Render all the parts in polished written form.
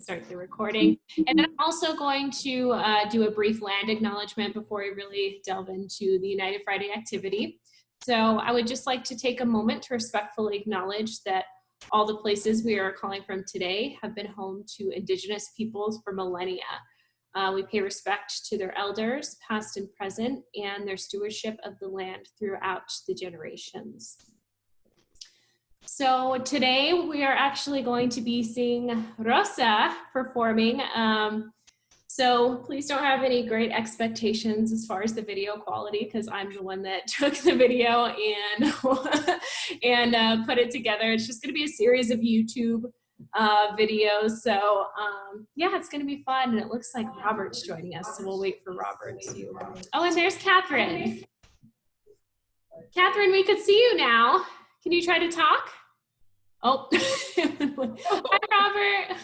start the recording. And then I'm also going to do a brief land acknowledgement before we really delve into the United Friday activity. So I would just like to take a moment to respectfully acknowledge that all the places we are calling from today have been home to Indigenous peoples for millennia. We pay respect to their elders, past and present, and their stewardship of the land throughout the generations. So today we are actually going to be seeing Rosa performing. So please don't have any great expectations as far as the video quality, because I'm the one that took the video and put it together. It's just going to be a series of YouTube videos. So yeah, it's going to be fun. And it looks like Robert's joining us, so we'll wait for Robert to. Oh, and there's Catherine. Catherine, we could see you now. Can you try to talk? Oh, hi, Robert.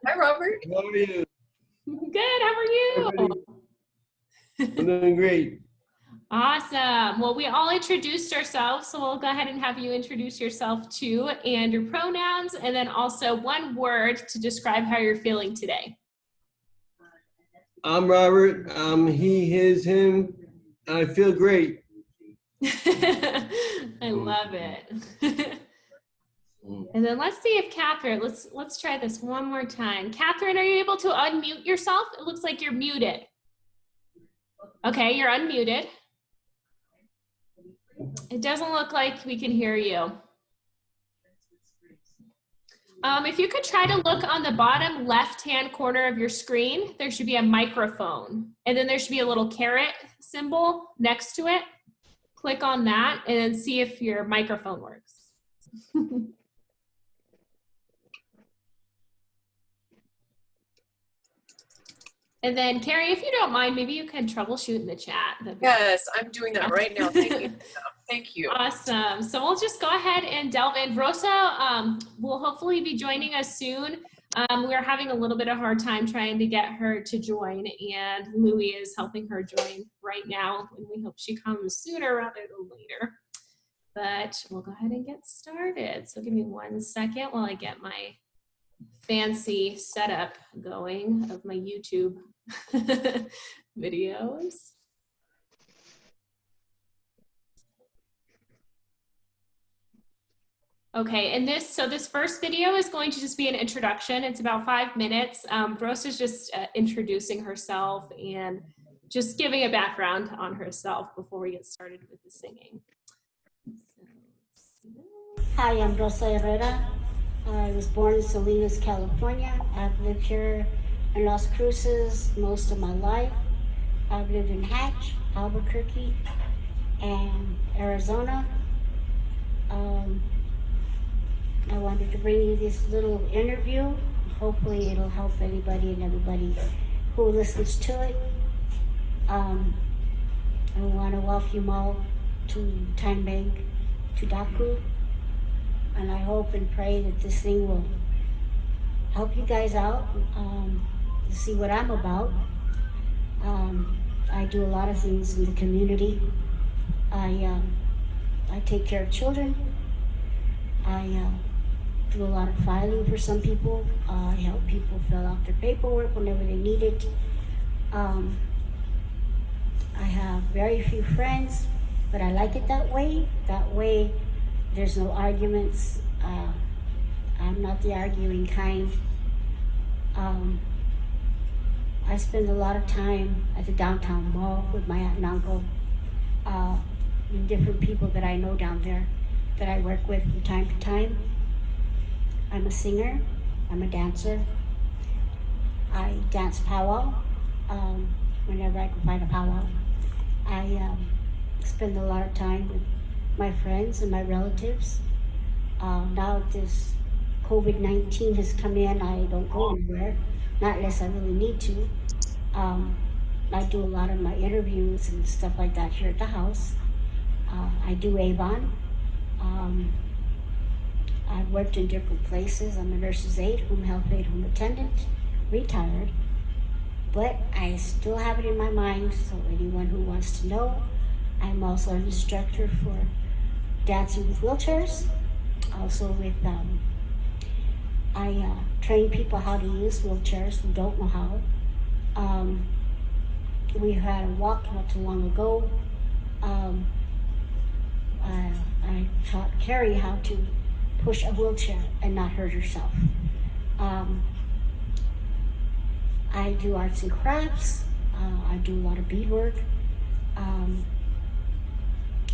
Hi, Robert. How are you? Good, how are you? I'm doing great. Awesome. Well, we all introduced ourselves, so we'll go ahead and have you introduce yourself too, and your pronouns, and then also one word to describe how you're feeling today. I'm Robert. He, his, him. I feel great. I love it. And then let's see if Catherine, let's try this one more time. Catherine, are you able to unmute yourself? It looks like you're muted. Okay, you're unmuted. It doesn't look like we can hear you. If you could try to look on the bottom left-hand corner of your screen, there should be a microphone. And then there should be a little caret symbol next to it. Click on that and then see if your microphone works. And then, Carrie, if you don't mind, maybe you can troubleshoot in the chat. Yes, I'm doing that right now. Thank you. Thank you. Awesome. So we'll just go ahead and delve in. Rosa will hopefully be joining us soon. We're having a little bit of a hard time trying to get her to join, and Louie is helping her join right now, and we hope she comes sooner rather than later. But we'll go ahead and get started. So give me 1 second while I get my fancy setup going of my YouTube videos. Okay, and this first video is going to just be an introduction. It's about 5 minutes. Rosa's just introducing herself and just giving a background on herself before we get started with the singing. Hi, I'm Rosa Herrera. I was born in Salinas, California. I've lived here in Las Cruces most of my life. I've lived in Hatch, Albuquerque, and Arizona. I wanted to bring you this little interview. Hopefully it'll help anybody and everybody who listens to it. I want to welcome you all to Tanbang, to Daku. And I hope and pray that this thing will help you guys out to see what I'm about. I do a lot of things in the community. I take care of children. I do a lot of filing for some people. I help people fill out their paperwork whenever they need it. I have very few friends, but I like it that way. That way, there's no arguments. I'm not the arguing kind. I spend a lot of time at the downtown mall with my aunt and uncle, and different people that I know down there that I work with from time to time. I'm a singer, I'm a dancer. I dance powwow whenever I can find a powwow. I spend a lot of time with my friends and my relatives. Now this COVID-19 has come in, I don't go anywhere, not unless I really need to. I do a lot of my interviews and stuff like that here at the house. I do Avon. I've worked in different places. I'm a nurse's aide, home health aide, home attendant, retired. But I still have it in my mind, so anyone who wants to know, I'm also an instructor for dancing with wheelchairs, also with I train people how to use wheelchairs who don't know how. We had a walk not too long ago. Um, I taught Carrie how to push a wheelchair and not hurt herself. I do arts and crafts. I do a lot of beadwork.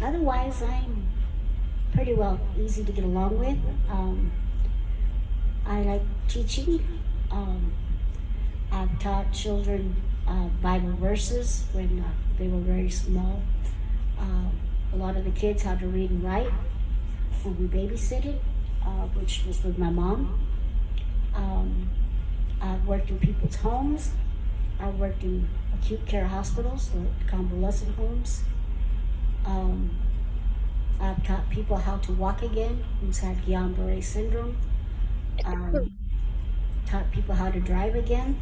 Otherwise, I'm pretty well easy to get along with. I like teaching. I've taught children Bible verses when they were very small. A lot of the kids how to read and write when we babysitted, which was with my mom. I've worked in people's homes. I've worked in acute care hospitals, or convalescent homes. I've taught people how to walk again who's had Guillain-Barré syndrome. Taught people how to drive again,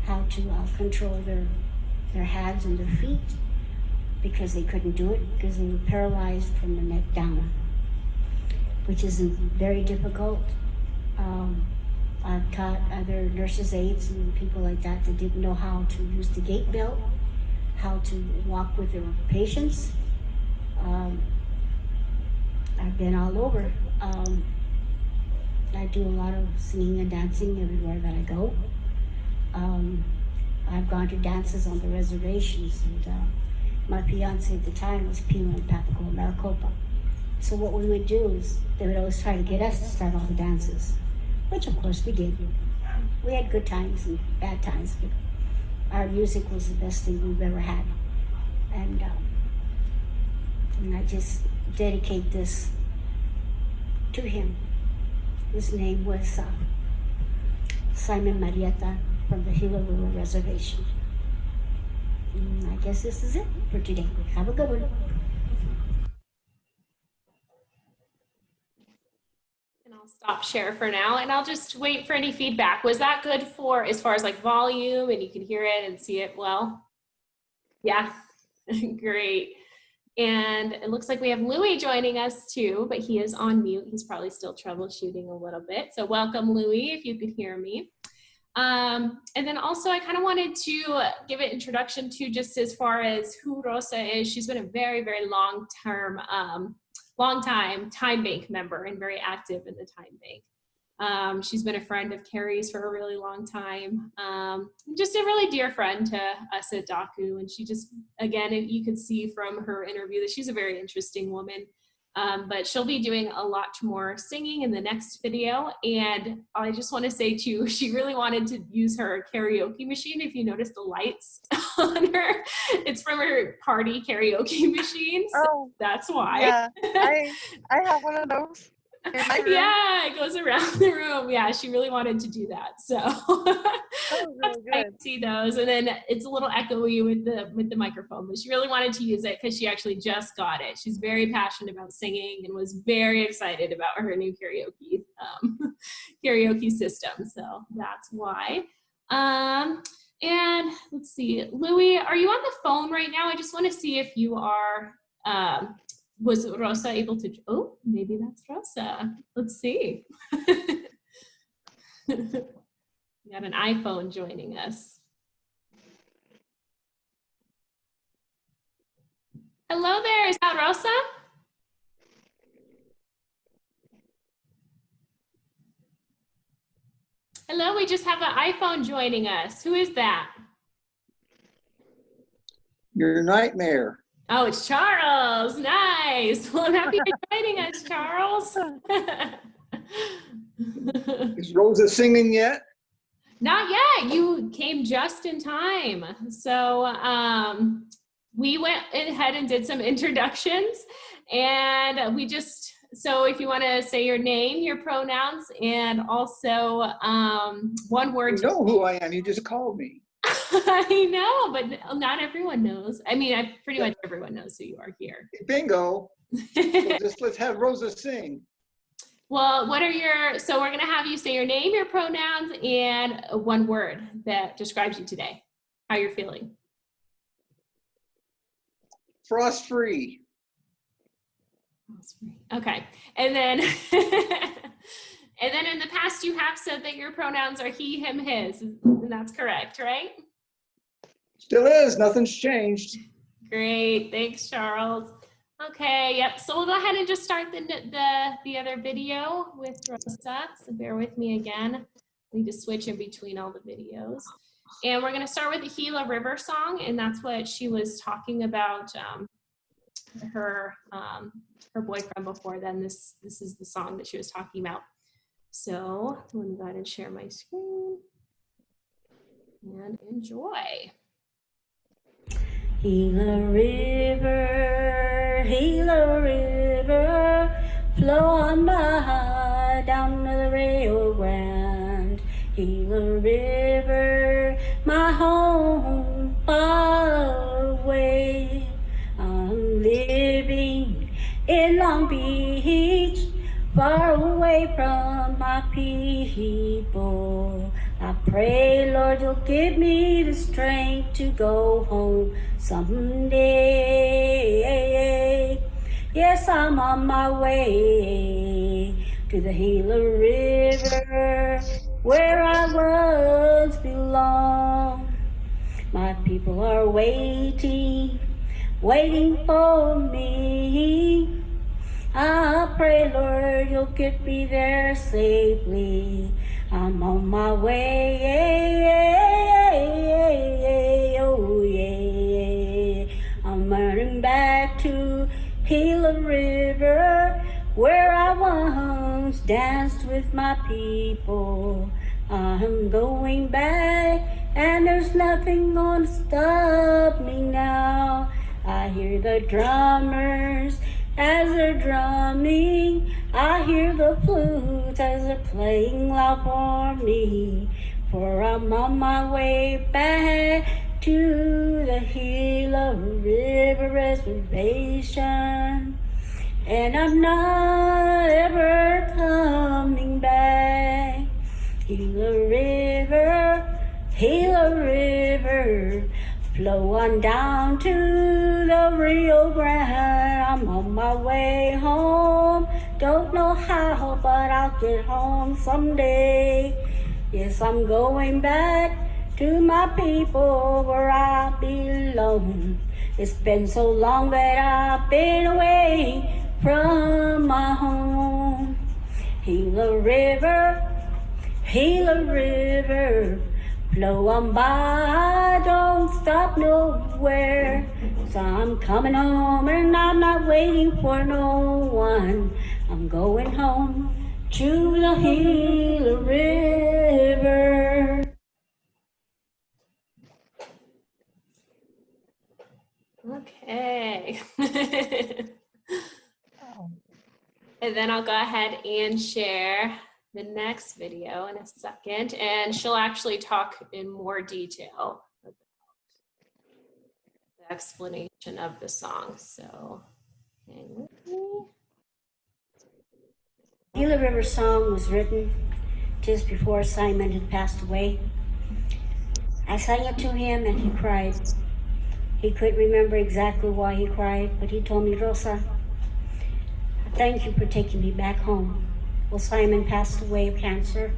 how to control their hands and their feet, because they couldn't do it because they were paralyzed from the neck down, which is very difficult. I've taught other nurses' aides and people like that that didn't know how to use the gait belt, how to walk with their patients. I've been all over. I do a lot of singing and dancing everywhere that I go. I've gone to dances on the reservations, and my fiance at the time was Pima and Papago Maricopa. So what we would do is they would always try to get us to start all the dances, which of course we did. We had good times and bad times, but our music was the best thing we've ever had. And I just dedicate this to him. His name was Simon Marietta from the Gila River Reservation. And I guess this is it for today. Have a good one. And I'll stop share for now, and I'll just wait for any feedback. Was that good for as far as like volume and you can hear it and see it well? Yeah, great. And it looks like we have Louis joining us too, but he is on mute. He's probably still troubleshooting a little bit. So welcome, Louis, if you could hear me. And then also I kind of wanted to give an introduction to just as far as who Rosa is. She's been a very, very long time Time Bank member and very active in the Time Bank. She's been a friend of Carrie's for a really long time. Just a really dear friend to us at Daku. And she just, again, you can see from her interview that she's a very interesting woman. But she'll be doing a lot more singing in the next video. And I just want to say too, she really wanted to use her karaoke machine. If you notice the lights on her, it's from her party karaoke machine. So that's why. Yeah, I have one of those. Yeah, it goes around the room. Yeah, she really wanted to do that. So Really I good. see those, and then it's a little echoey with the microphone, but she really wanted to use it because she actually just got it. She's very passionate about singing and was very excited about her new karaoke system. So that's why. And let's see, Louis, are you on the phone right now? I just want to see if you are. Was Rosa able to, oh, maybe that's Rosa. Let's see. We got an iPhone joining us. Hello there, is that Rosa? Hello, we just have an iPhone joining us. Who is that? Your nightmare. Oh, it's Charles. Nice. Well, I'm happy you're joining us, Charles. Is Rosa singing yet? Not yet. You came just in time. So we went ahead and did some introductions, and we just, so if you want to say your name, your pronouns, and also one word. You know who I am. You just called me. I know, but not everyone knows. I mean, pretty much everyone knows who you are here. Bingo. So let's have Rosa sing. Well, so we're going to have you say your name, your pronouns, and one word that describes you today, how you're feeling. Frost-free. Okay. And then, And then in the past, you have said that your pronouns are he, him, his, and that's correct, right? Still is, nothing's changed. Great, thanks, Charles. Okay, yep. So we'll go ahead and just start the other video with Rosa. So bear with me again. I need to switch in between all the videos. And we're going to start with the Gila River song, and that's what she was talking about. Her boyfriend before then. This is the song that she was talking about. So let me go ahead and share my screen and enjoy. Gila River, flow on by down to the Rio Grande. Gila River, my home far away. I'm living in Long Beach, far away from my people. I pray, Lord, you'll give me the strength to go home someday. Yes, I'm on my way to the Gila River, where I once belonged. My people are waiting for me. I pray, Lord, you'll get me there safely. I'm on my way, oh yeah. I'm running back to Gila River, where I once danced with my people. I'm going back, and there's nothing gonna stop me now. I hear the drummers as they're drumming. I hear the flutes as they're playing loud for me. For I'm on my way back to the Gila River Reservation. And I'm not ever coming back. Gila River, flow on down to the Rio Grande. I'm on my way home. Don't know how, but I'll get home someday. Yes, I'm going back to my people where I belong. It's been so long that I've been away from my home. Gila River, flow on by, don't stop nowhere. So I'm coming home and I'm not waiting for no one. I'm going home to the Gila River. Okay. And then I'll go ahead and share the next video in a second, and she'll actually talk in more detail about the explanation of the song. So hang with me. Gila River song was written just before Simon had passed away. I sang it to him and he cried. He couldn't remember exactly why he cried, but he told me, Rosa, thank you for taking me back home. Well, Simon passed away of cancer.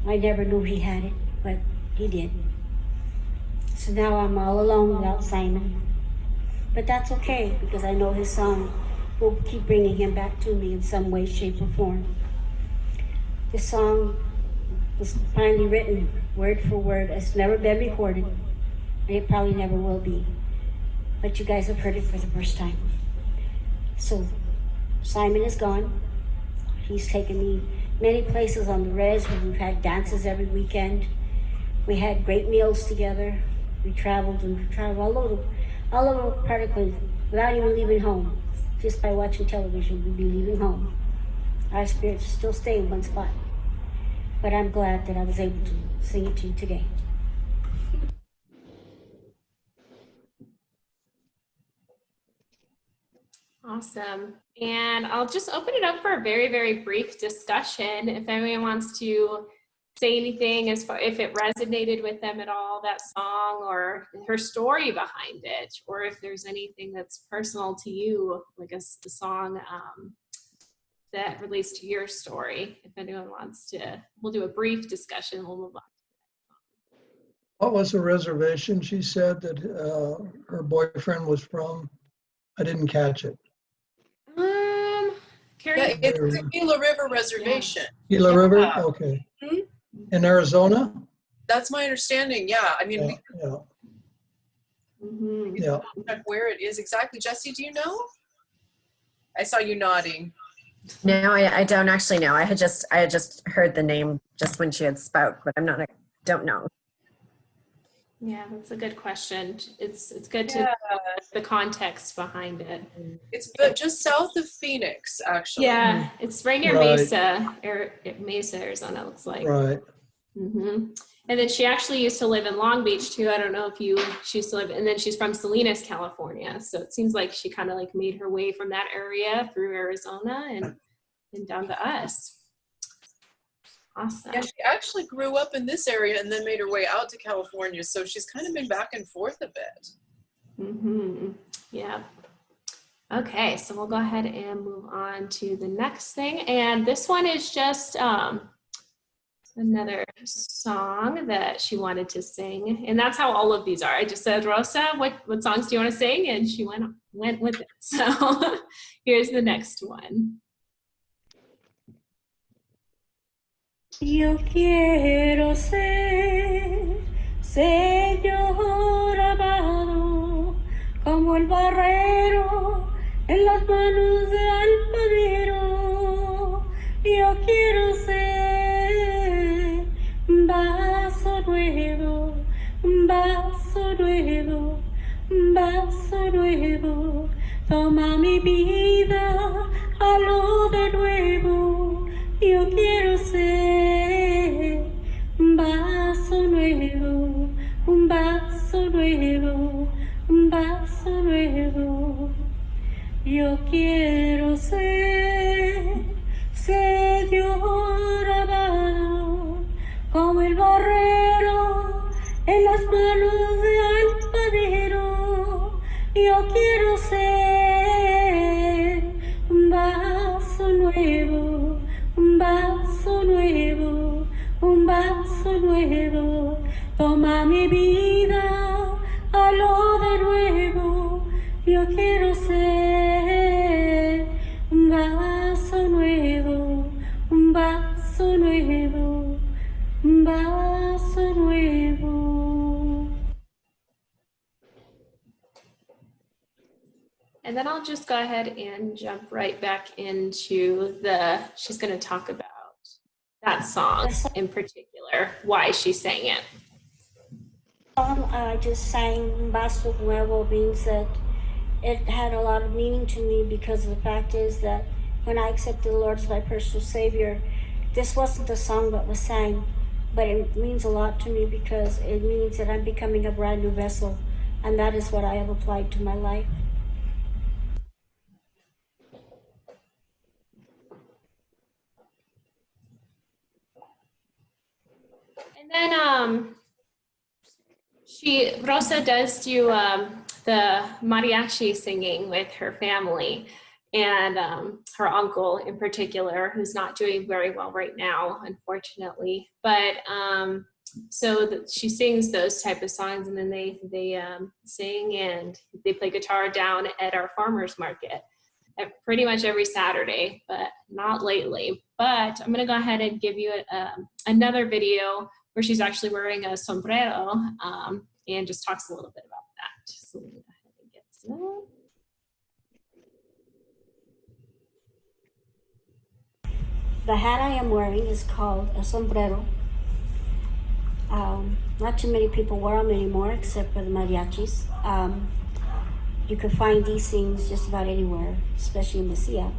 I never knew he had it, but he did. So now I'm all alone without Simon. But that's okay, because I know his song will keep bringing him back to me in some way, shape, or form. This song was finally written, word for word. It's never been recorded, and it probably never will be. But you guys have heard it for the first time. So Simon is gone. He's taken me many places on the res where we've had dances every weekend. We had great meals together. We traveled all over practically without even leaving home. Just by watching television, we'd be leaving home. Our spirits still stay in one spot. But I'm glad that I was able to sing it to you today. Awesome. And I'll just open it up for a very, very brief discussion. If anyone wants to say anything as far if it resonated with them at all, that song, or her story behind it, or if there's anything that's personal to you, like the song that relates to your story. If anyone wants to, we'll do a brief discussion. We'll move on. What was the reservation she said that her boyfriend was from? I didn't catch it. Carrie? Yeah, it's the Gila River Reservation. Gila Yeah. River? Okay. Mhm. In Arizona? That's my understanding. Yeah, I mean, Yeah, we yeah, Mhm. yeah. can check where it is exactly. Jesse, do you know? I saw you nodding. No, I don't actually know. I had just heard the name just when she had spoke, but don't know. Yeah, that's a good question. It's good to Yeah, know the context behind it. it's just south of Phoenix, actually. Yeah, it's right near Right. Mesa, Arizona, it looks like. Right. And then she actually used to live in Long Beach too. I don't know if she used to live, and then she's from Salinas, California. So it seems like she kind of like made her way from that area through Arizona and down to us. Awesome. Yeah, she actually grew up in this area and then made her way out to California. So she's kind of been back and forth a bit. Yeah. Okay, so we'll go ahead and move on to the next thing. And this one is just another song that she wanted to sing. And that's how all of these are. I just said, Rosa, what songs do you want to sing? And she went with it. So here's the next one. Yo quiero ser, Señor amado, como el barrero en las manos de alfarero. Yo quiero ser un vaso nuevo, un vaso nuevo, un vaso nuevo. Toma mi vida, hazlo de nuevo. Yo quiero ser un vaso nuevo, un vaso nuevo, un vaso nuevo. Yo quiero ser, Señor amado, como el barrero en las manos de alfarero. Yo quiero ser un vaso nuevo, un vaso nuevo, un vaso nuevo. Toma mi vida, hazlo de nuevo. Yo quiero ser un vaso nuevo, un vaso nuevo, un vaso nuevo. And then I'll just go ahead and jump right back into she's going to talk about that song in particular, why she sang it. I just sang Un Vaso Nuevo means that it had a lot of meaning to me because the fact is that when I accepted the Lord as my personal Savior, this wasn't the song that was sang, but it means a lot to me because it means that I'm becoming a brand new vessel, and that is what I have applied to my life. And then Rosa does do the mariachi singing with her family and her uncle in particular, who's not doing very well right now, unfortunately. But she sings those type of songs, and then they sing and they play guitar down at our farmers market pretty much every Saturday, but not lately. But I'm gonna go ahead and give you another video where she's actually wearing a sombrero and just talks a little bit about that. So let me go ahead and get to that. The hat I am wearing is called a sombrero. Not too many people wear them anymore except for the mariachis. You can find these things just about anywhere, especially in Mesilla.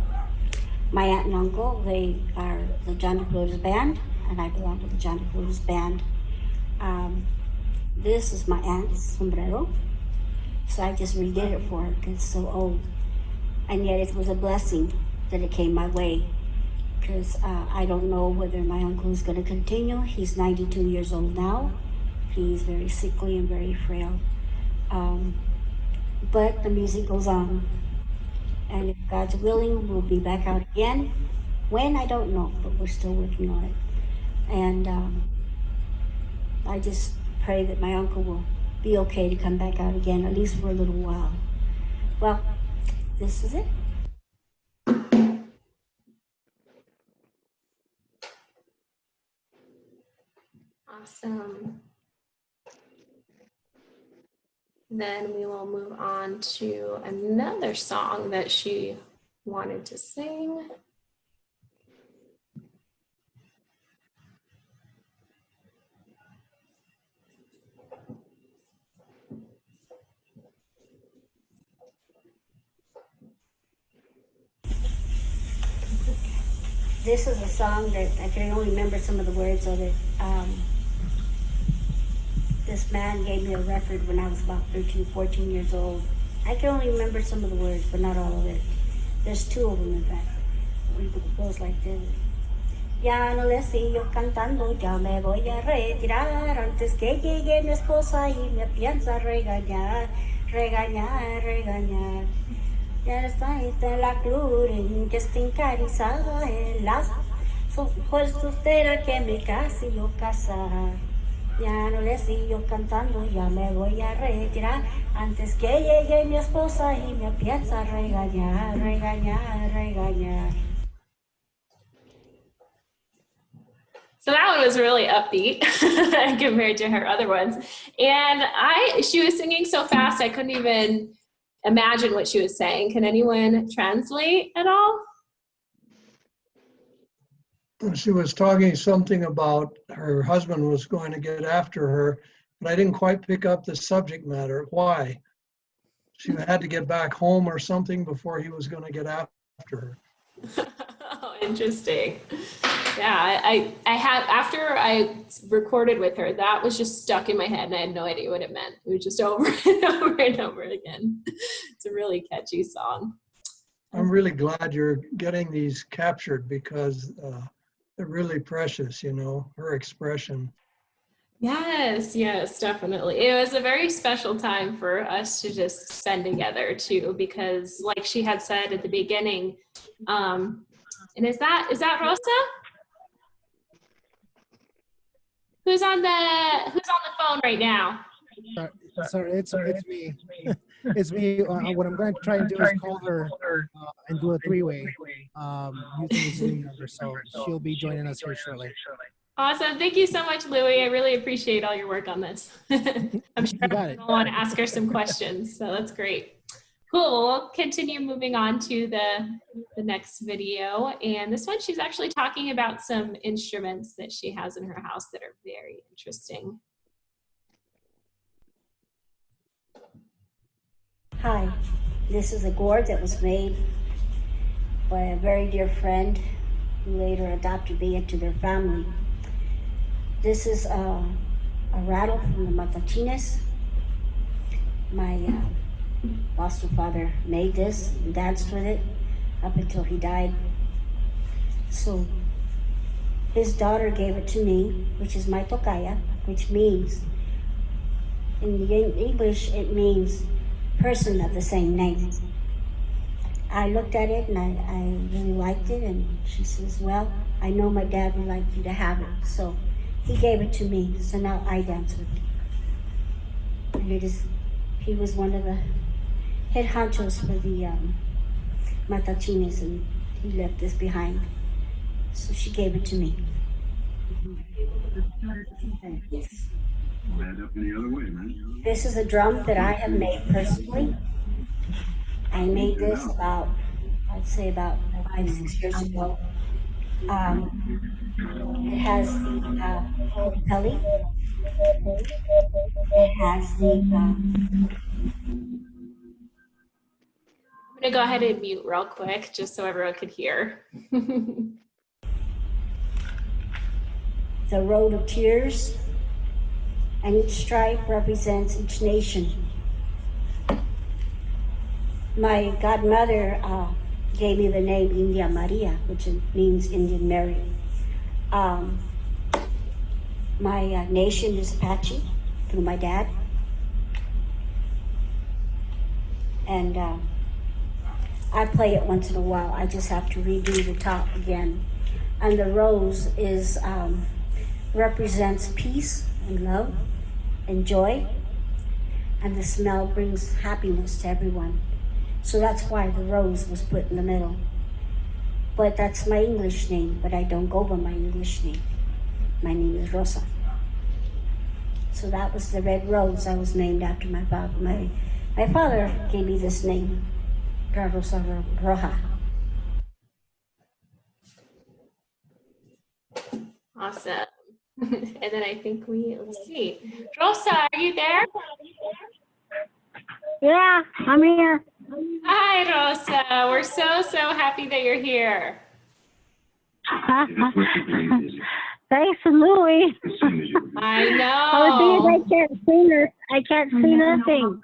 My aunt and uncle, they are the John DeClotis band, and I belong to the John DeClotis band. This is my aunt's sombrero, so I just redid it for her because it's so old. And yet it was a blessing that it came my way, because I don't know whether my uncle is going to continue. He's 92 years old now. He's very sickly and very frail. But the music goes on. And if God's willing, we'll be back out again When, I don't know, but we're still working on it. And I just pray that my uncle will be okay to come back out again, at least for a little while. Well, this is it. Awesome. Then we will move on to another song that she wanted to sing. This is a song that I can only remember some of the words of it. This man gave me a record when I was about 13, 14 years old. I can only remember some of the words, but not all of it. There's two of them, in fact. It goes like this. Ya no le sigo cantando, ya me voy a retirar antes que llegue mi esposa y me piensa regañar, regañar, regañar. Ya está la cruz en que está encarizada el lazo, pues usted que me case y yo casar. Ya no le sigo cantando, ya me voy a retirar antes que llegue mi esposa y me piensa regañar, regañar, regañar. So that one was really upbeat compared to her other ones. And she was singing so fast, I couldn't even imagine what she was saying. Can anyone translate at all? She was talking something about her husband was going to get after her, but I didn't quite pick up the subject matter. Why? She had to get back home or something before he was going to get after her. Oh, interesting. Yeah, I had, after I recorded with her, that was just stuck in my head and I had no idea what it meant. It was just over and over and over again. It's a really catchy song. I'm really glad you're getting these captured because they're really precious, you know, her expression. Yes, yes, definitely. It was a very special time for us to just spend together too, because like she had said at the beginning, and is that Rosa? Who's on the phone right now? Sorry, it's me. It's me. What I'm going to try and do is call her and do a three-way using the Zoom number. So she'll be joining us here shortly. Awesome. Thank you so much, Louie. I really appreciate all your work on this. I'm sure I want to ask her some questions, so that's great. Cool. We'll continue moving on to the next video. And this one, she's actually talking about some instruments that she has in her house that are very interesting. Hi, this is a gourd that was made by a very dear friend who later adopted me into their family. This is a rattle from the Matachines. My foster father made this and danced with it up until he died. So his daughter gave it to me, which is my tocaya, which means, in English, it means person of the same name. I looked at it and I really liked it, and she says, well, I know my dad would like you to have it. So he gave it to me, so now I dance with it. And he was one of the head honchos for the Matachines, and he left this behind. So she gave it to me. Yes. This is a drum that I have made personally. I made this I'd say about 5-6 years ago. It has the belly. It has the I'm gonna go ahead and mute real quick just so everyone could hear. the road of tears, and each stripe represents each nation. My godmother gave me the name India Maria, which means Indian Mary. My nation is Apache through my dad. And I play it once in a while. I just have to redo the top again. And the rose is represents peace and love and joy, and the smell brings happiness to everyone. So that's why the rose was put in the middle. But that's my English name, but I don't go by my English name. My name is Rosa. So that was the red rose. I was named after my father. My father gave me this name, Rosa Roja. Awesome. And then I think let's see. Rosa, are you there? Yeah, I'm here. Hi, Rosa. We're so happy that you're here. Thanks to Louie. I know. I can't see her. I can't see nothing.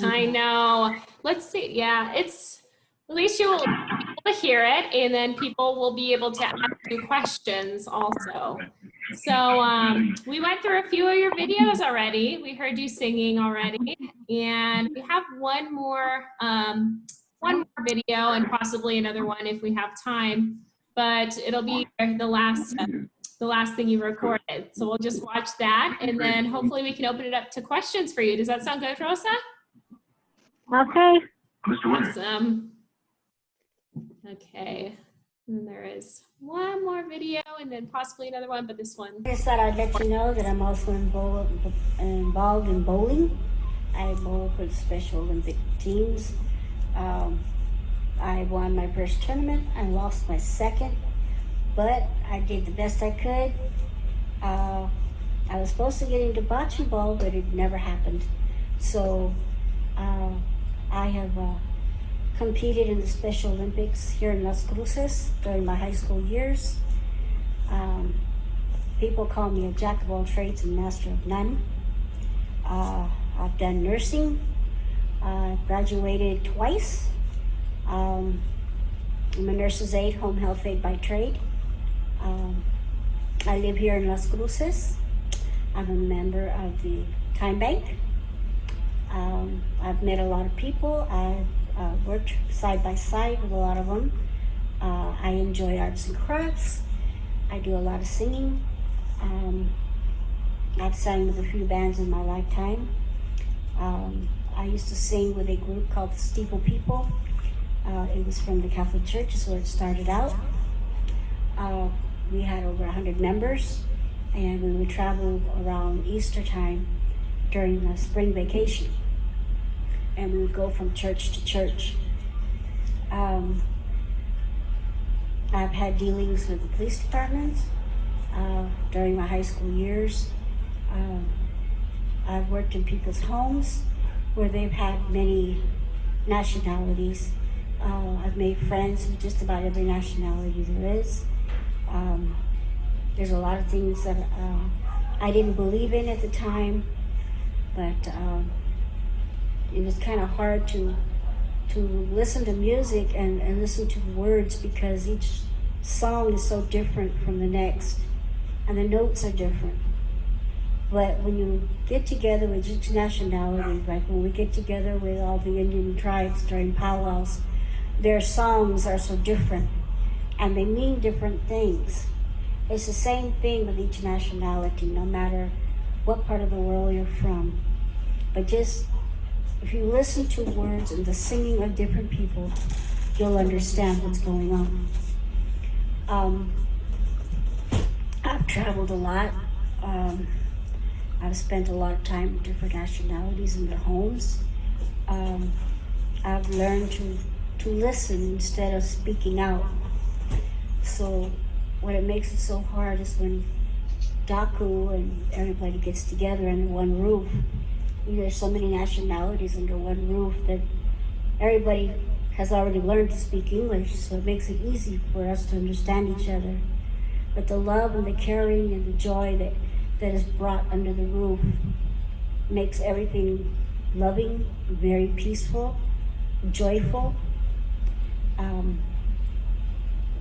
I know. Let's see. Yeah, it's at least you will be able to hear it, and then people will be able to ask you questions also. So we went through a few of your videos already. We heard you singing already, and we have one more video and possibly another one if we have time. But it'll be the last thing you recorded. So we'll just watch that, and then hopefully we can open it up to questions for you. Does that sound good, Rosa? Okay. Awesome. Okay. And there is one more video and then possibly another one, but this one. I just thought I'd let you know that I'm also involved in bowling. I bowl for the Special Olympic teams. I won my first tournament. I lost my second, but I did the best I could. I was supposed to get into bocce ball, but it never happened. So I have competed in the Special Olympics here in Las Cruces during my high school years. People call me a jack of all trades and master of none. I've done nursing. I graduated twice. I'm a nurse's aide, home health aide by trade. I live here in Las Cruces. I'm a member of the Time Bank. I've met a lot of people. I've worked side by side with a lot of them. I enjoy arts and crafts. I do a lot of singing. I've sang with a few bands in my lifetime. I used to sing with a group called the Steeple People. It was from the Catholic Church, is where it started out. We had over 100 members, and we would travel around Easter time during the spring vacation. And we would go from church to church. I've had dealings with the police department during my high school years. I've worked in people's homes where they've had many nationalities. I've made friends with just about every nationality there is. There's a lot of things that I didn't believe in at the time, but it was kind of hard to listen to music and listen to the words, because each song is so different from the next, and the notes are different. But when you get together with each nationality, like when we get together with all the Indian tribes during powwows, their songs are so different, and they mean different things. It's the same thing with each nationality, no matter what part of the world you're from. But just, if you listen to words and the singing of different people, you'll understand what's going on. I've traveled a lot. I've spent a lot of time with different nationalities in their homes. I've learned to listen instead of speaking out. So what it makes it so hard is when Daku and everybody gets together under one roof. There's so many nationalities under one roof that everybody has already learned to speak English, so it makes it easy for us to understand each other. But the love and the caring and the joy that is brought under the roof makes everything loving, very peaceful, joyful.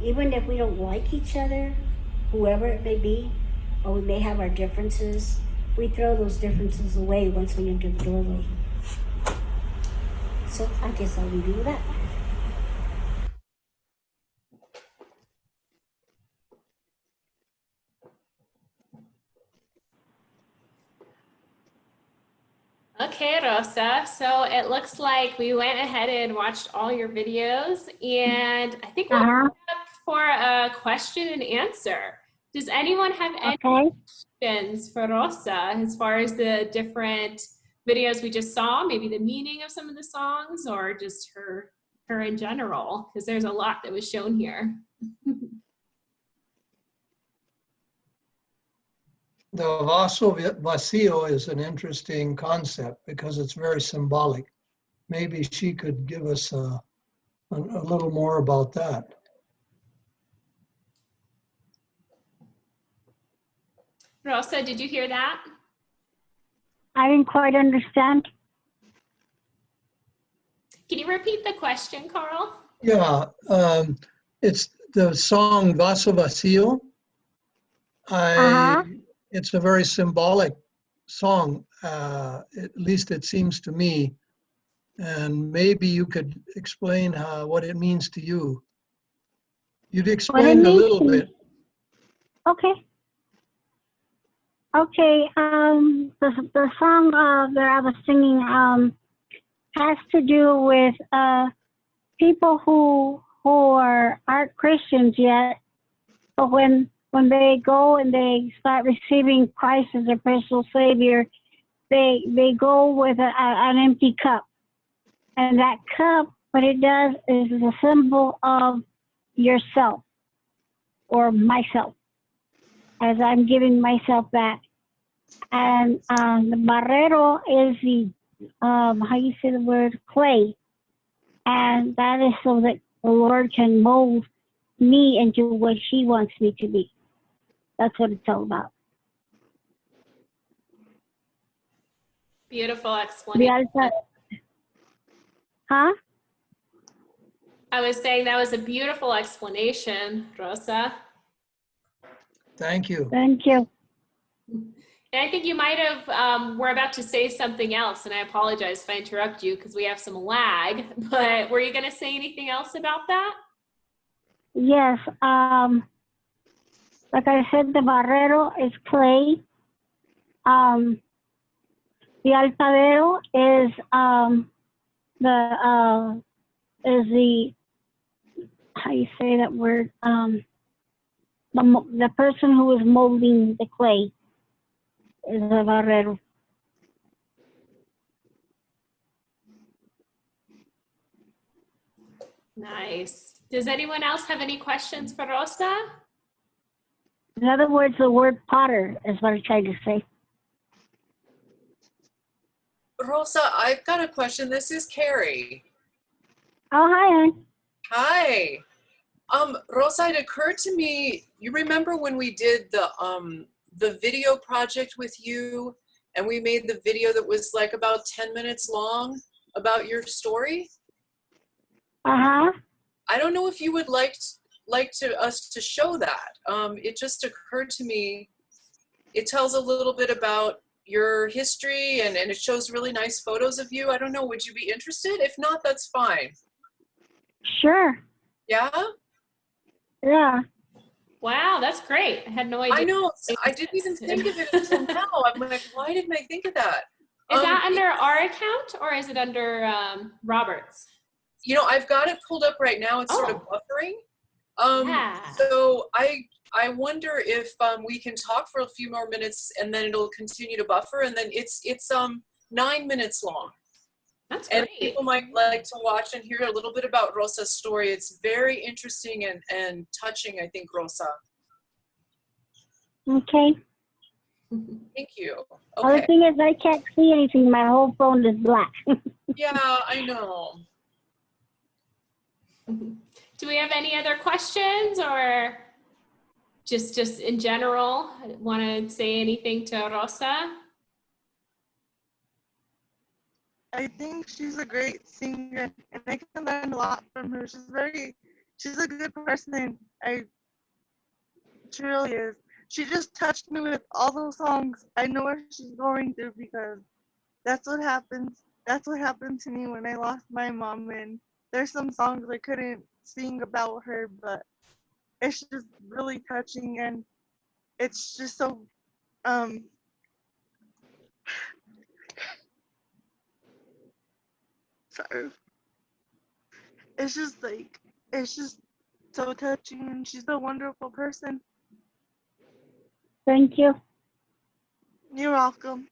Even if we don't like each other, whoever it may be, or we may have our differences, we throw those differences away once we enter the doorway. So I guess I'll leave you with that. Okay, Rosa. So it looks like we went ahead and watched all your videos, and I think we'll Uh-huh. open up for a question and answer. Does anyone have any Okay. questions for Rosa as far as the different videos we just saw, maybe the meaning of some of the songs, or just her in general? Because there's a lot that was shown here. The vaso vacío is an interesting concept because it's very symbolic. Maybe she could give us a little more about that. Rosa, did you hear that? I didn't quite understand. Can you repeat the question, Carl? Yeah, it's the song Vaso Vacío. Uh-huh. It's a very symbolic song, at least it seems to me. And maybe you could explain what it means to you. You'd What it explained a means little to me. bit. Okay. Okay. The song that I was singing has to do with people who aren't Christians yet, but when they go and they start receiving Christ as their personal Savior, they go with an empty cup, and that cup, what it does is a symbol of yourself or myself, as I'm giving myself back. And the barrero is the how you say the word, clay, and that is so that the Lord can mold me into what He wants me to be. That's what it's all about. Beautiful The explanation. altar, huh? I was saying that was a beautiful explanation, Rosa. Thank you. Thank you. And I think you might have, were about to say something else, and I apologize if I interrupt you because we have some lag, but were you going to say anything else about that? Yes. Like I said, the barrero is clay. The altadero is the how you say that word, the person who is molding the clay is a barrero. Nice. Does anyone else have any questions for Rosa? In other words, the word potter is what I'm trying to say. Rosa, I've got a question. This is Carrie. Oh, hi, hon. Hi. Rosa, it occurred to me, you remember when we did the video project with you, and we made the video that was like about 10 minutes long about your story? Uh-huh. I don't know if you would like us to show that. It just occurred to me, it tells a little bit about your history and it shows really nice photos of you. I don't know, would you be interested? If not, that's fine. Sure. Yeah? Yeah. Wow, that's great. I had no idea. I know, I didn't even think of it until now. I'm like, why didn't I think of that? Is that under our account or is it under Robert's? You know, I've got it pulled up right now. It's sort of buffering. Yeah. So I wonder if we can talk for a few more minutes and then it'll continue to buffer, and then it's 9 minutes long. That's great. And people might like to watch and hear a little bit about Rosa's story. It's very interesting and touching, I think, Rosa. Okay. Thank you. Other Okay. thing is I can't see anything. My whole phone is black. Yeah, I know. Do we have any other questions or just in general want to say anything to Rosa? I think she's a great singer, and I can learn a lot from her. She's a good person. She really is. She just touched me with all those songs. I know what she's going through because that's what happens. That's what happened to me when I lost my mom. And there's some songs I couldn't sing about her, but it's just really touching, and it's just so Sorry. It's just like, it's just so touching, and she's a wonderful person. Thank you. You're welcome.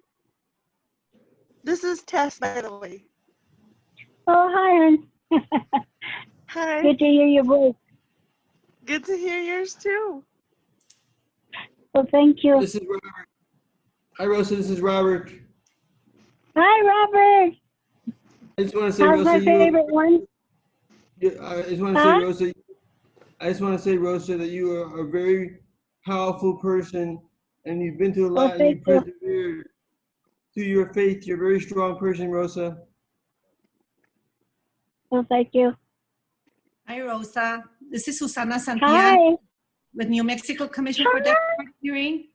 This is Tess, by the way. Oh, hi, hon. Hi. Good to hear your voice. Good to hear yours too. Well, thank you. This is Robert. Hi, Rosa. This is Robert. Hi, Robert. I just want to say, How's Rosa, my favorite one? I just want to say, Rosa. I just want to say, Rosa, that you are a very powerful person, and you've been through a lot, and you thank you. persevered through your faith. You're a very strong person, Rosa. Well, thank you. Hi, Rosa. This is Susana Santillan Hi. with New Mexico Commission for Deaf Hearing.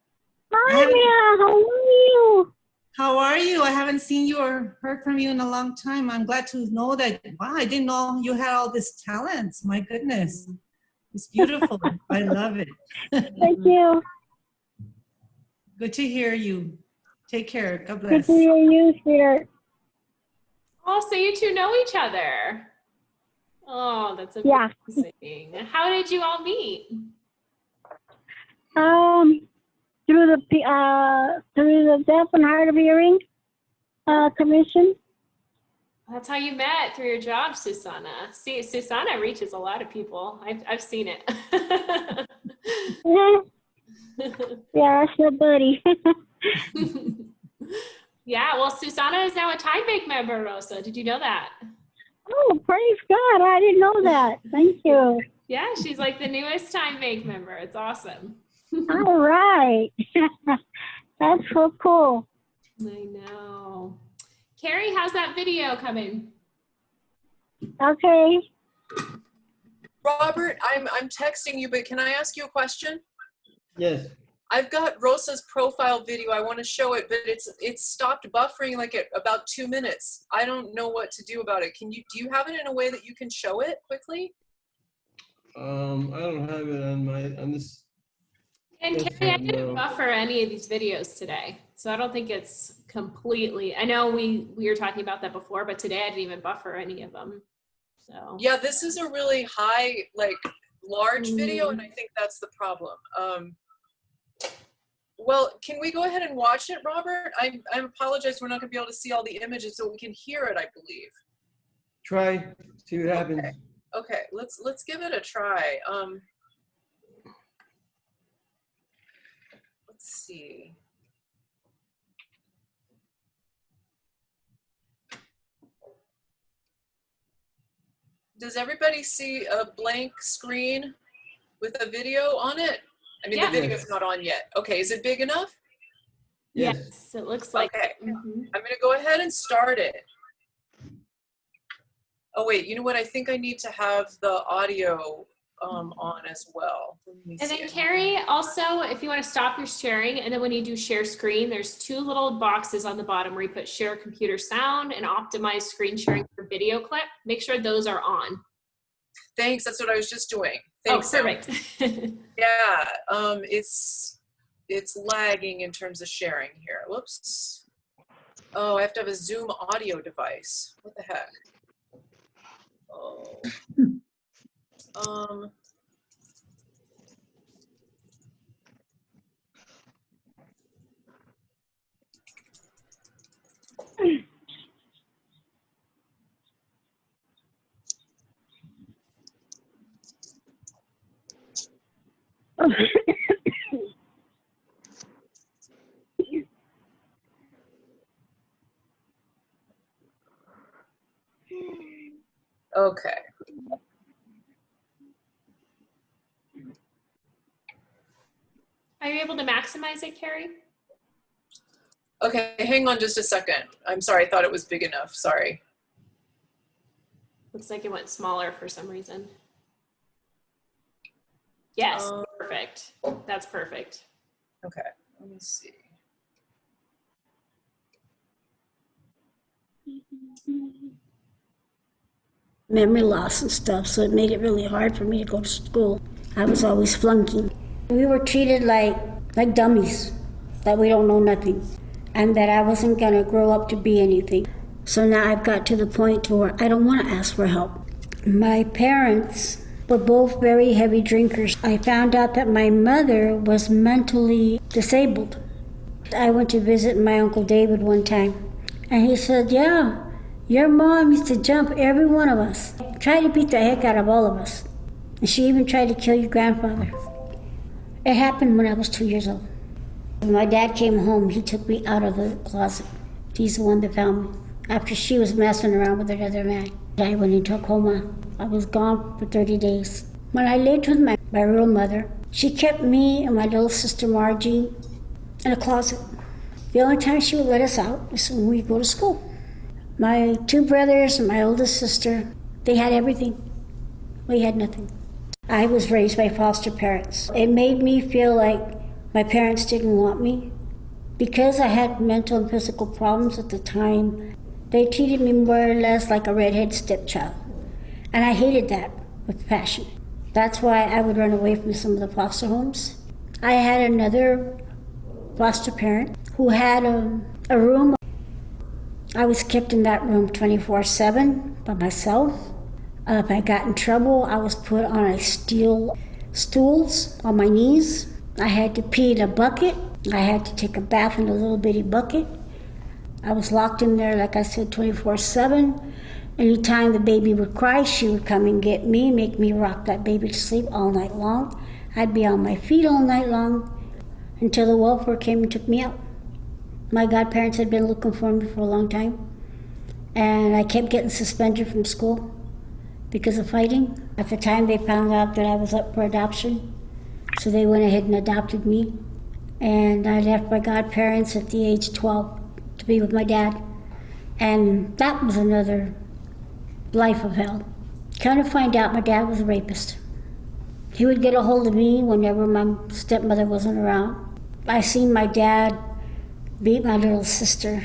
Hi, Mia. How are you? How are you? I haven't seen you or heard from you in a long time. I'm glad to know that. Wow, I didn't know you had all these talents. My goodness. It's beautiful. I love it. Thank you. Good to hear you. Take care. God Good bless. to hear you, sweetheart. Oh, so you two know each other. Oh, that's Yeah. amazing. How did you all meet? Through the Deaf and Hard of Hearing Commission. That's how you met, through your job, Susana. See, Susana reaches a lot of people. I've seen it. Yeah, that's my buddy. Yeah, well, Susana is now a Time Bank member, Rosa. Did you know that? Oh, praise God. I didn't know that. Thank you. Yeah, she's like the newest Time Bank member. It's awesome. All right. That's so cool. I know. Carrie, how's that video coming? Okay. Robert, I'm texting you, but can I ask you a question? Yes. I've got Rosa's profile video. I want to show it, but it's stopped buffering like at about 2 minutes. I don't know what to do about it. Do you have it in a way that you can show it quickly? I don't have it on this. And Carrie, I didn't buffer any of these videos today, so I don't think it's completely. I know we were talking about that before, but today I didn't even buffer any of them. So Yeah, this is a really high, like large video, and I think that's the problem. Well, can we go ahead and watch it, Robert? I apologize. We're not going to be able to see all the images, so we can hear it, I believe. Try, see what happens. Okay, let's give it a try. Let's see. Does everybody see a blank screen with a video on it? I mean, Yeah. the video's not on yet. Okay, is it big enough? yes, it looks like. Okay, I'm gonna go ahead and start it. Oh wait, you know what? I think I need to have the audio on as well. Let me And see then it. Carrie, also, if you want to stop your sharing, and then when you do share screen, there's two little boxes on the bottom where you put share computer sound and optimize screen sharing for video clip. Make sure those are on. Thanks, that's what I was just doing. Oh, Thanks. perfect. Yeah, it's lagging in terms of sharing here. Whoops. Oh, I have to have a Zoom audio device. What the heck? Oh. Okay. Are you able to maximize it, Carrie? Okay, hang on just a second. I'm sorry, I thought it was big enough. Sorry. Looks like it went smaller for some reason. Yes, perfect. That's perfect. Okay, let me see. Memory loss and stuff, so it made it really hard for me to go to school. I was always flunking. We were treated like dummies, that we don't know nothing, and that I wasn't gonna grow up to be anything. So now I've got to the point where I don't want to ask for help. My parents were both very heavy drinkers. I found out that my mother was mentally disabled. I went to visit my Uncle David one time, and he said, yeah, your mom used to jump every one of us, try to beat the heck out of all of us. And she even tried to kill your grandfather. It happened when I was 2 years old. When my dad came home, he took me out of the closet. He's the one that found me. After she was messing around with another man, I went into a coma. I was gone for 30 days. When I lived with my real mother, she kept me and my little sister Margie in a closet. The only time she would let us out was when we go to school. My 2 brothers and my oldest sister, they had everything. We had nothing. I was raised by foster parents. It made me feel like my parents didn't want me. Because I had mental and physical problems at the time, they treated me more or less like a redhead stepchild. And I hated that with passion. That's why I would run away from some of the foster homes. I had another foster parent who had a room. I was kept in that room 24/7 by myself. If I got in trouble, I was put on a steel stools on my knees. I had to pee in a bucket. I had to take a bath in a little bitty bucket. I was locked in there, like I said, 24/7. Anytime the baby would cry, she would come and get me, make me rock that baby to sleep all night long. I'd be on my feet all night long until the welfare came and took me out. My godparents had been looking for me for a long time, and I kept getting suspended from school because of fighting. At the time, they found out that I was up for adoption, so they went ahead and adopted me. And I left my godparents at the age of 12 to be with my dad. And that was another life of hell. Kind of find out my dad was a rapist. He would get a hold of me whenever my stepmother wasn't around. I seen my dad beat my little sister,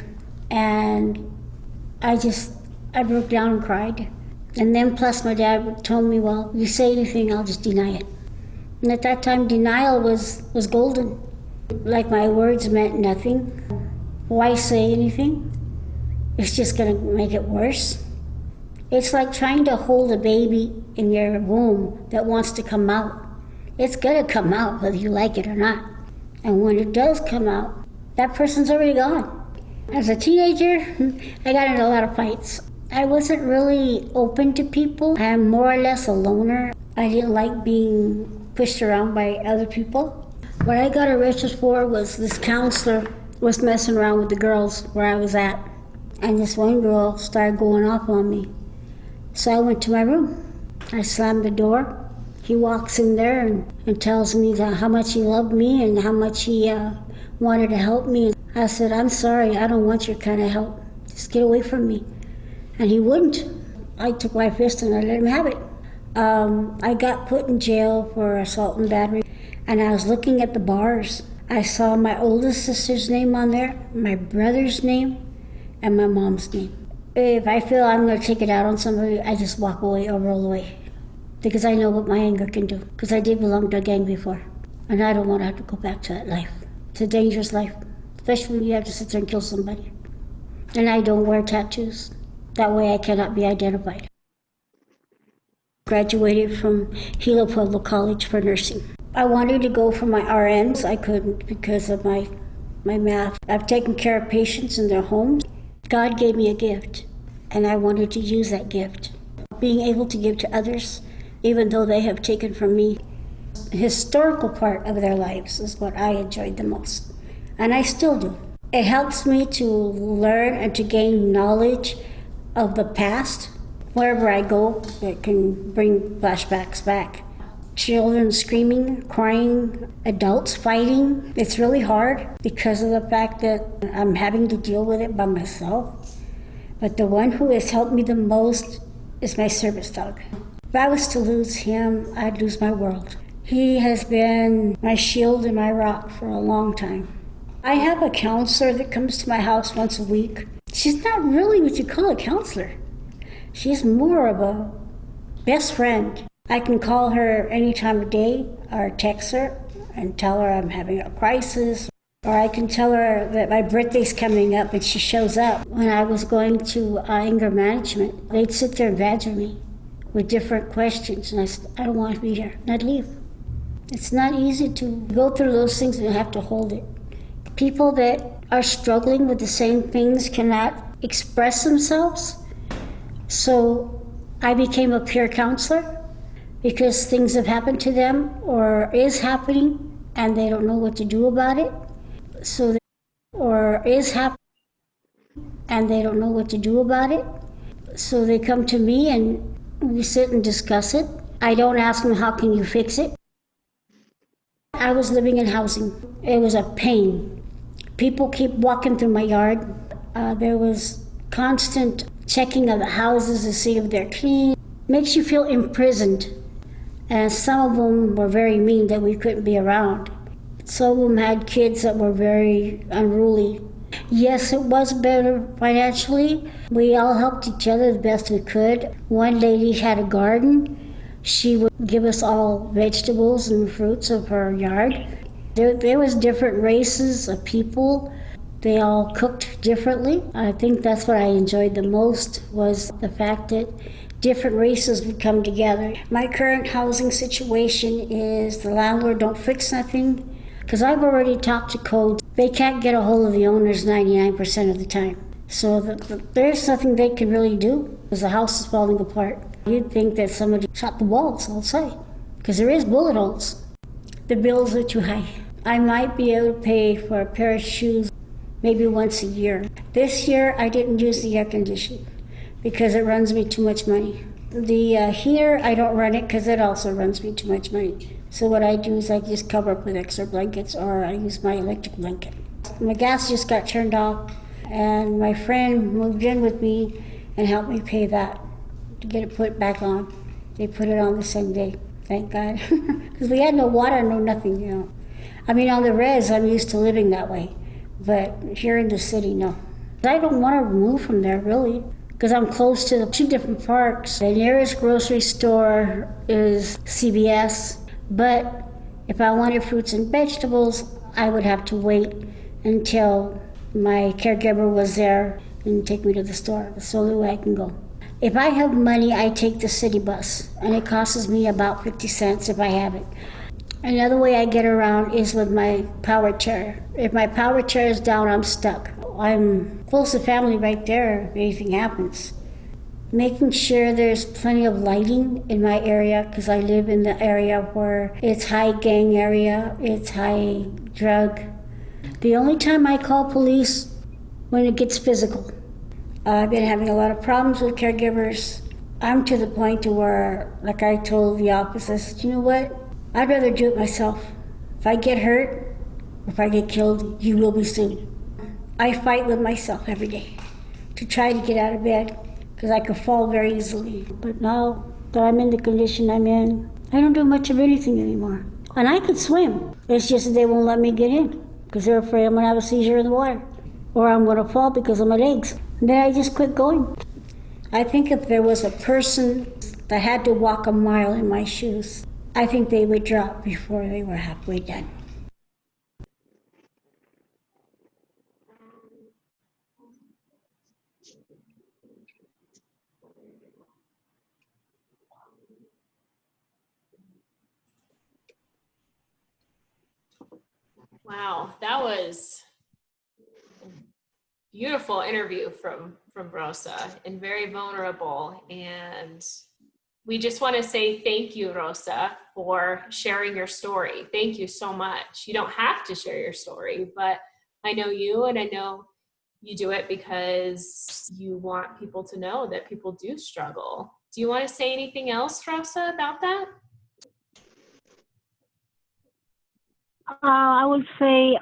and I broke down and cried. And then plus my dad told me, well, you say anything, I'll just deny it. And at that time, denial was golden. Like my words meant nothing. Why say anything? It's just gonna make it worse. It's like trying to hold a baby in your womb that wants to come out. It's gonna come out whether you like it or not. And when it does come out, that person's already gone. As a teenager, I got into a lot of fights. I wasn't really open to people. I'm more or less a loner. I didn't like being pushed around by other people. What I got arrested for was this counselor was messing around with the girls where I was at. And this one girl started going off on me. So I went to my room. I slammed the door. He walks in there and tells me that how much he loved me and how much he wanted to help me. I said, I'm sorry, I don't want your kind of help. Just get away from me. And he wouldn't. I took my fist and I let him have it. I got put in jail for assault and battery. And I was looking at the bars. I saw my oldest sister's name on there, my brother's name, and my mom's name. If I feel I'm going to take it out on somebody, I just walk away or roll away. Because I know what my anger can do. Because I did belong to a gang before. And I don't want to have to go back to that life. It's a dangerous life. Especially when you have to sit there and kill somebody. And I don't wear tattoos. That way I cannot be identified. Graduated from Hilo Pueblo College for nursing. I wanted to go for my RNs. I couldn't because of my math. I've taken care of patients in their homes. God gave me a gift, and I wanted to use that gift. Being able to give to others, even though they have taken from me. The historical part of their lives is what I enjoyed the most, and I still do. It helps me to learn and to gain knowledge of the past. Wherever I go, it can bring flashbacks back. Children screaming, crying, adults fighting. It's really hard because of the fact that I'm having to deal with it by myself. But the one who has helped me the most is my service dog. If I was to lose him, I'd lose my world. He has been my shield and my rock for a long time. I have a counselor that comes to my house once a week. She's not really what you call a counselor. She's more of a best friend. I can call her any time of day or text her and tell her I'm having a crisis. Or I can tell her that my birthday's coming up and she shows up. When I was going to anger management, they'd sit there and badger me with different questions. And I said, I don't want to be here. And I'd leave. It's not easy to go through those things and have to hold it. People that are struggling with the same things cannot express themselves. So I became a peer counselor because things have happened to them or is happening and they don't know what to do about it. So, or is happening and they don't know what to do about it. So they come to me and we sit and discuss it. I don't ask them, how can you fix it? I was living in housing. It was a pain. People keep walking through my yard. There was constant checking of the houses to see if they're clean. Makes you feel imprisoned. And some of them were very mean that we couldn't be around. Some of them had kids that were very unruly. Yes, it was better financially. We all helped each other the best we could. One lady had a garden. She would give us all vegetables and fruits of her yard. There was different races of people. They all cooked differently. I think that's what I enjoyed the most, was the fact that different races would come together. My current housing situation is the landlord don't fix nothing, because I've already talked to code. They can't get a hold of the owners 99% of the time. So there's nothing they can really do because the house is falling apart. You'd think that somebody shot the walls outside, because there is bullet holes. The bills are too high. I might be able to pay for a pair of shoes maybe once a year. This year I didn't use the air conditioning because it runs me too much money. The heater, I don't run it because it also runs me too much money. So what I do is I just cover up with extra blankets, or I use my electric blanket. My gas just got turned off, and my friend moved in with me and helped me pay that to get it put back on. They put it on the same day, thank God. Because we had no water, no nothing, you know. I mean, on the res, I'm used to living that way, but here in the city, no. I don't want to move from there, really, because I'm close to the 2 different parks. The nearest grocery store is CVS, but if I wanted fruits and vegetables, I would have to wait until my caregiver was there and take me to the store. That's the only way I can go. If I have money, I take the city bus, and it costs me about 50 cents if I have it. Another way I get around is with my power chair. If my power chair is down, I'm stuck. I'm close to family right there if anything happens. Making sure there's plenty of lighting in my area, because I live in the area where it's high gang area, it's high drug. The only time I call police when it gets physical. I've been having a lot of problems with caregivers. I'm to the point to where, like I told the officer, I said, you know what? I'd rather do it myself. If I get hurt, or if I get killed, you will be sued. I fight with myself every day to try to get out of bed, because I could fall very easily. But now that I'm in the condition I'm in, I don't do much of anything anymore. And I could swim. It's just that they won't let me get in, because they're afraid I'm gonna have a seizure in the water, or I'm gonna fall because of my legs. And then I just quit going. I think if there was a person that had to walk a mile in my shoes, I think they would drop before they were halfway done. Wow, that was a beautiful interview from Rosa, and very vulnerable. And we just want to say thank you, Rosa, for sharing your story. Thank you so much. You don't have to share your story, but I know you, and I know you do it because you want people to know that people do struggle. Do you want to say anything else, Rosa, about that? I would say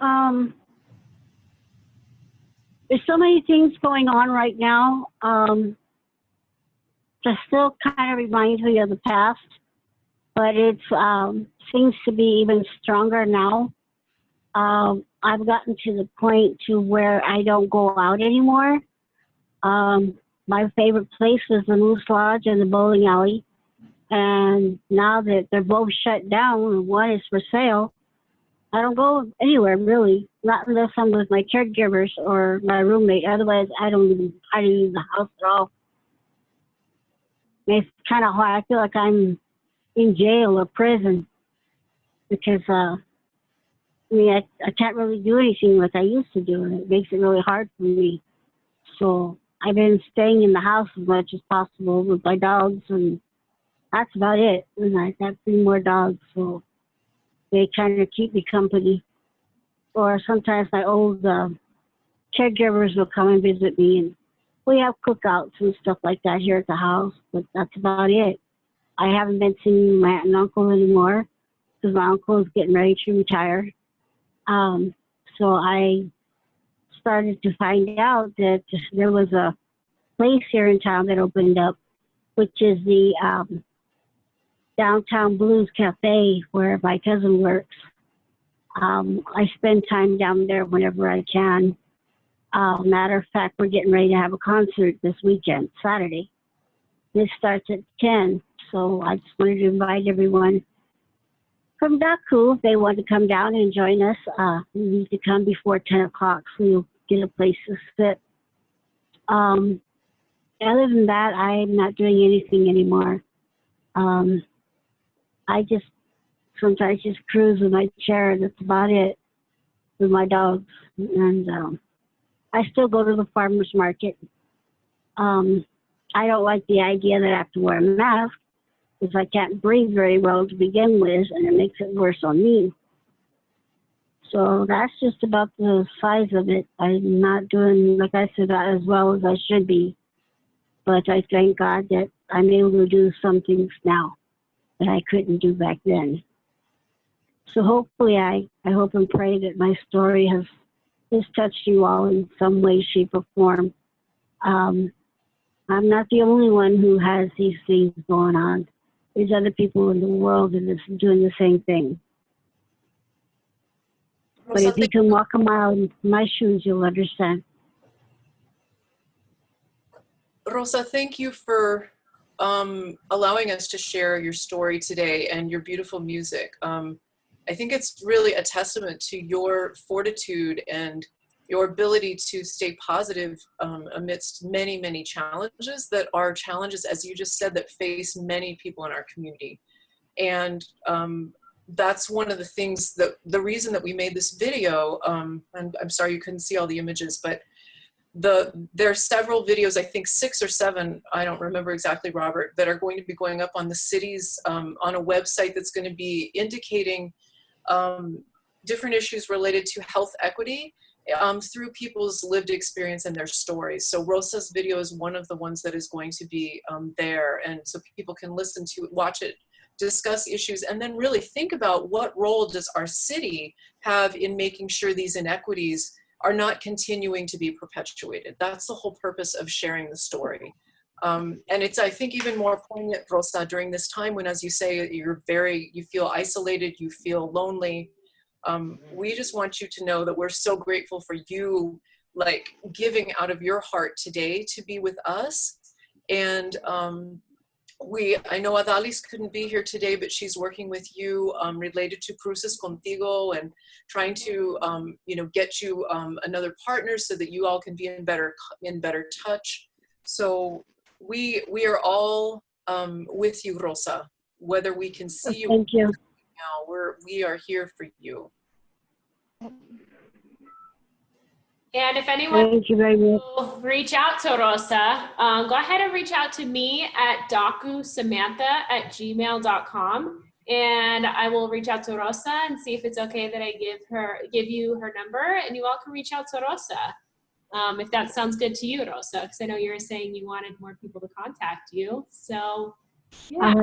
there's so many things going on right now that still kind of reminds me of the past, but it seems to be even stronger now. I've gotten to the point to where I don't go out anymore. My favorite place was the Moose Lodge and the bowling alley, and now that they're both shut down, one is for sale, I don't go anywhere really, not unless I'm with my caregivers or my roommate. Otherwise, I don't leave the house at all. It's kind of hard. I feel like I'm in jail or prison because I can't really do anything like I used to do, and it makes it really hard for me. So I've been staying in the house as much as possible with my dogs, and that's about it. And I got 3 more dogs, so they kind of keep me company. Or sometimes my old caregivers will come and visit me, and we have cookouts and stuff like that here at the house, but that's about it. I haven't been seeing my aunt and uncle anymore because my uncle is getting ready to retire. So I started to find out that there was a place here in town that opened up, which is the Downtown Blues Cafe where my cousin works. I spend time down there whenever I can. Matter of fact, we're getting ready to have a concert this weekend, Saturday. This starts at 10, so I just wanted to invite everyone from Daku if they want to come down and join us. You need to come before 10 o'clock so you'll get a place to sit. Other than that, I'm not doing anything anymore. I just sometimes just cruise with my chair. That's about it with my dogs. And I still go to the farmer's market. I don't like the idea that I have to wear a mask because I can't breathe very well to begin with, and it makes it worse on me. So that's just about the size of it. I'm not doing, like I said, as well as I should be. But I thank God that I'm able to do some things now that I couldn't do back then. So hopefully I hope and pray that my story has touched you all in some way, shape, or form. I'm not the only one who has these things going on. There's other people in the world that are doing the same thing. But if you can walk a mile in my shoes, you'll understand. Rosa, thank you for allowing us to share your story today and your beautiful music. I think it's really a testament to your fortitude and your ability to stay positive amidst many, many challenges that are challenges, as you just said, that face many people in our community. And that's one of the things that the reason that we made this video, and I'm sorry you couldn't see all the images, but there are several videos, I think 6 or 7, I don't remember exactly, Robert, that are going to be going up on the city's, on a website that's going to be indicating different issues related to health equity through people's lived experience and their stories. So Rosa's video is one of the ones that is going to be there, and so people can listen to it, watch it, discuss issues, and then really think about what role does our city have in making sure these inequities are not continuing to be perpetuated. That's the whole purpose of sharing the story. And it's, I think, even more poignant, Rosa, during this time when, as you say, you feel isolated, you feel lonely. We just want you to know that we're so grateful for you, like, giving out of your heart today to be with us. And I know Adalis couldn't be here today, but she's working with you related to Cruces Contigo and trying to, get you another partner so that you all can be in better touch. So we are all with you, Rosa, whether we can see you. Thank you. Now, we are here for you. And if anyone Thank you very much. will reach out to Rosa, go ahead and reach out to me at dakusamantha@gmail.com, and I will reach out to Rosa and see if it's okay that I give you her number, and you all can reach out to Rosa. If that sounds good to you, Rosa, because I know you were saying you wanted more people to contact you. So, yeah.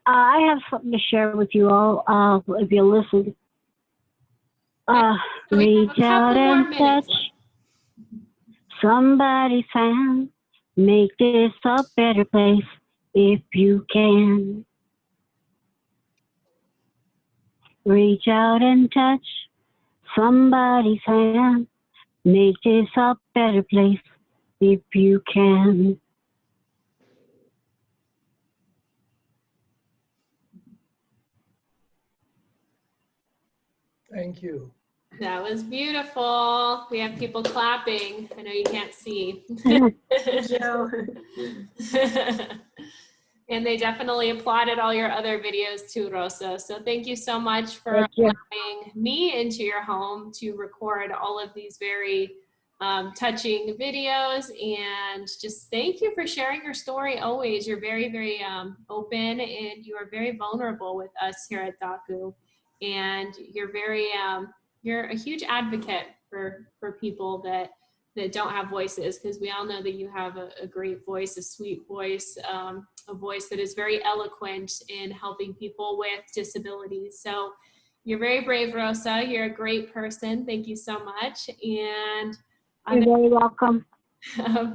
I have something to share with you all, if you listen. Reach out and touch somebody's hand. Make this a better place if you can. Reach out and touch somebody's hand. Make this a better place if you can. Thank you. That was beautiful. We have people clapping. I know you can't see. And they definitely applauded all your other videos too, Rosa. So thank you so much for allowing me into your home to record all of these very touching videos. And just thank you for sharing your story always. You're very, very open, and you are very vulnerable with us here at DACU. And you're very, you're a huge advocate for people that don't have voices, because we all know that you have a great voice, a sweet voice, a voice that is very eloquent in helping people with disabilities. So you're very brave, Rosa. You're a great person. Thank you so much. And you're very welcome.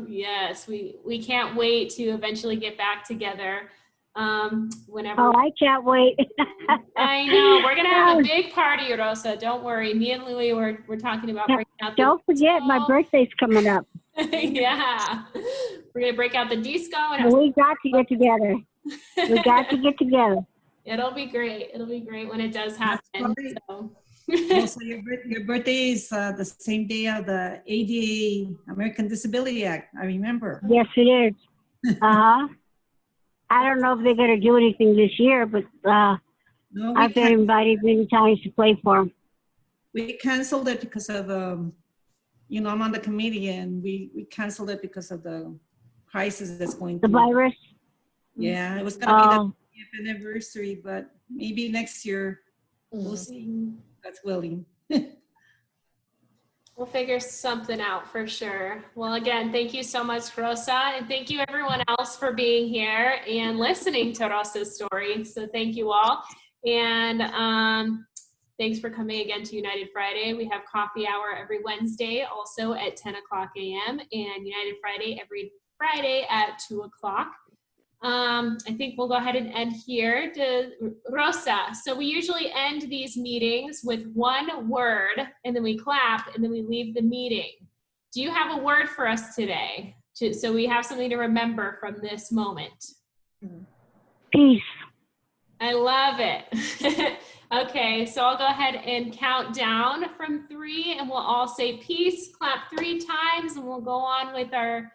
Yes, we can't wait to eventually get back together. Whenever. Oh, I can't wait. I know. We're going to have a big party, Rosa. Don't worry. Me and Louie, we're talking about breaking out the Don't forget, my birthday's coming up. Yeah. We're going to break out the disco. And we got to get together. We got to get together. It'll be great. It'll be great when it does happen. So your birthday is the same day of the ADA, American Disability Act. I remember. Yes, it is. I don't know if they're going to do anything this year, but I've been invited many times to play for them. We canceled it because of, you know, I'm on the committee, and we canceled it because of the crisis that's going through. The virus? Yeah, it was going to be the 50th anniversary, but maybe next year. We'll see. That's willing. We'll figure something out for sure. Well, again, thank you so much, Rosa. And thank you everyone else for being here and listening to Rosa's story. So thank you all. And thanks for coming again to United Friday. We have coffee hour every Wednesday, also at 10 o'clock a.m. and United Friday every Friday at 2 o'clock. I think we'll go ahead and end here. Rosa, so we usually end these meetings with one word, and then we clap, and then we leave the meeting. Do you have a word for us today? So we have something to remember from this moment. Peace. I love it. Okay, so I'll go ahead and count down from 3, and we'll all say peace, clap 3 times, and we'll go on with our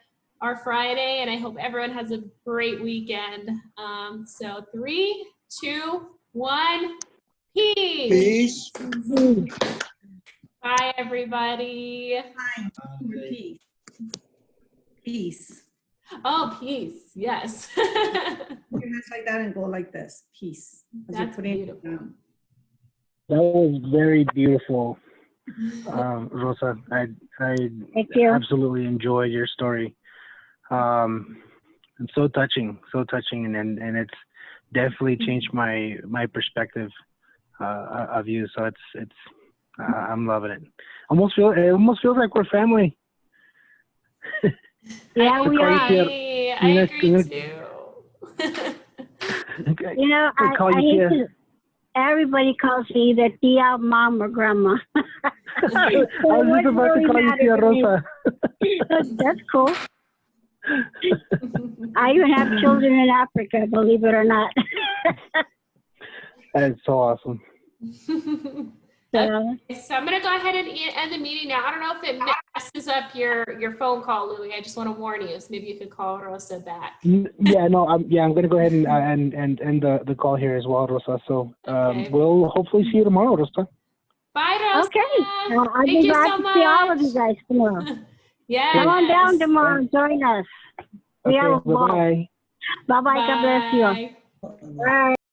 Friday, and I hope everyone has a great weekend. So 3, 2, 1, peace. Peace. Bye, everybody. Bye. Peace. Peace. Oh, peace. Yes. Put your hands like that and go like this. Peace. That's beautiful. That was very beautiful, Rosa. I absolutely enjoyed your story. And so touching, and it's definitely changed my perspective of you. So it's I'm loving it. It almost feels like we're family. Yeah, we are. I agree too. You know, everybody calls me either tia, mom, or grandma. I was just about to call you tia Rosa. That's cool. I even have children in Africa, believe it or not. That's so awesome. Okay, so I'm going to go ahead and end the meeting now. I don't know if it messes up your phone call, Louie. I just want to warn you. So maybe you could call Rosa back. Yeah, no, I'm going to go ahead and end the call here as well, Rosa. So we'll hopefully see you tomorrow, Rosa. Bye, Rosa. Okay. I'll be glad to see all of you guys tomorrow. Yeah. Come on down tomorrow and join us. We have a ball. Bye-bye. Bye-bye. God bless you. Bye.